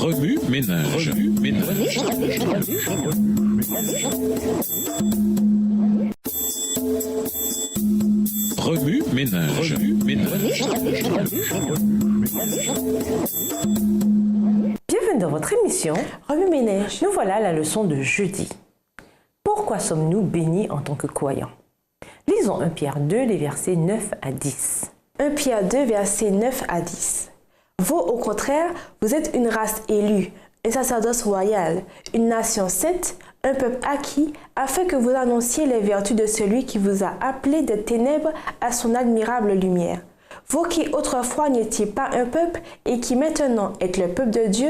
Remue ménage. Remue ménage. Bienvenue dans votre émission Remue ménage. Nous voilà à la leçon de jeudi. Pourquoi sommes-nous bénis en tant que croyants? Lisons 1 Pierre 2, les versets 9 à 10. 1 Pierre 2, versets 9 à 10. Vous, au contraire, vous êtes une race élue, un sacerdoce royal, une nation sainte, un peuple acquis, afin que vous annonciez les vertus de celui qui vous a appelé des ténèbres à son admirable lumière. Vous qui autrefois n'étiez pas un peuple et qui maintenant êtes le peuple de Dieu,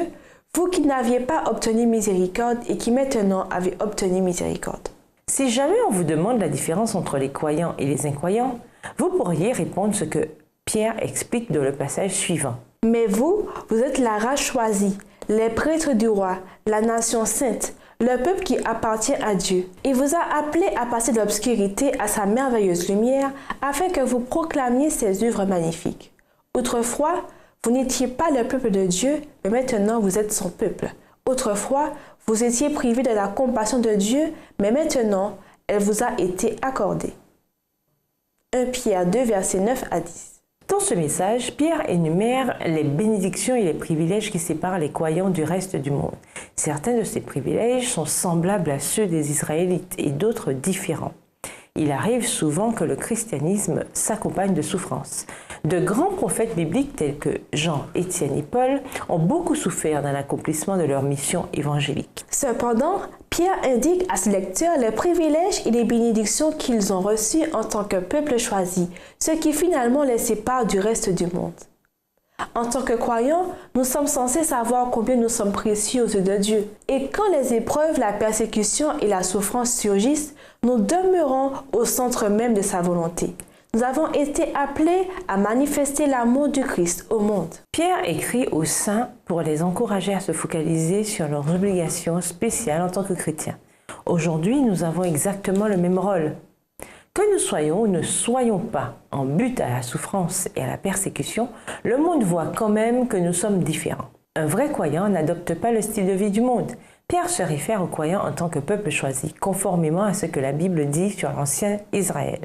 vous qui n'aviez pas obtenu miséricorde et qui maintenant avez obtenu miséricorde. Si jamais on vous demande la différence entre les croyants et les incroyants, vous pourriez répondre ce que Pierre explique dans le passage suivant. Mais vous, vous êtes la race choisie, les prêtres du roi, la nation sainte, le peuple qui appartient à Dieu. Il vous a appelé à passer de l'obscurité à sa merveilleuse lumière, afin que vous proclamiez ses œuvres magnifiques. Autrefois, vous n'étiez pas le peuple de Dieu, mais maintenant vous êtes son peuple. Autrefois, vous étiez privés de la compassion de Dieu, mais maintenant, elle vous a été accordée. 1 Pierre 2, versets 9 à 10. Dans ce message, Pierre énumère les bénédictions et les privilèges qui séparent les croyants du reste du monde. Certains de ces privilèges sont semblables à ceux des Israélites et d'autres différents. Il arrive souvent que le christianisme s'accompagne de souffrances. De grands prophètes bibliques tels que Jean, Étienne et Paul ont beaucoup souffert dans l'accomplissement de leur mission évangélique. Cependant, Pierre indique à ses lecteurs les privilèges et les bénédictions qu'ils ont reçus en tant que peuple choisi, ce qui finalement les sépare du reste du monde. En tant que croyants, nous sommes censés savoir combien nous sommes précieux aux yeux de Dieu. Et quand les épreuves, la persécution et la souffrance surgissent, nous demeurons au centre même de sa volonté. Nous avons été appelés à manifester l'amour du Christ au monde. Pierre écrit aux saints pour les encourager à se focaliser sur leurs obligations spéciales en tant que chrétiens. Aujourd'hui, nous avons exactement le même rôle. Que nous soyons ou ne soyons pas en but à la souffrance et à la persécution, le monde voit quand même que nous sommes différents. Un vrai croyant n'adopte pas le style de vie du monde. Pierre se réfère aux croyants en tant que peuple choisi, conformément à ce que la Bible dit sur l'ancien Israël.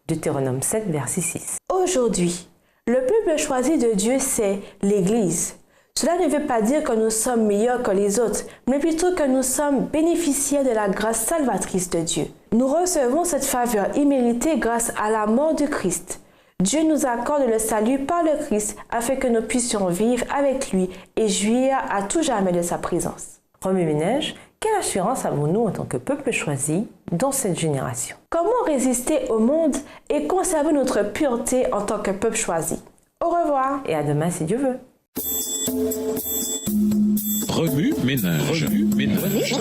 Deutéronome 7, verset 6. Aujourd'hui, le peuple choisi de Dieu, c'est l'Église. Cela ne veut pas dire que nous sommes meilleurs que les autres, mais plutôt que nous sommes bénéficiaires de la grâce salvatrice de Dieu. Nous recevons cette faveur imméritée grâce à la mort du Christ. Dieu nous accorde le salut par le Christ afin que nous puissions vivre avec lui et jouir à tout jamais de sa présence. Remue ménage, quelle assurance avons-nous en tant que peuple choisi dans cette génération? Comment résister au monde et conserver notre pureté en tant que peuple choisi? Au revoir et à demain si Dieu veut. Remue ménage. Remue ménage.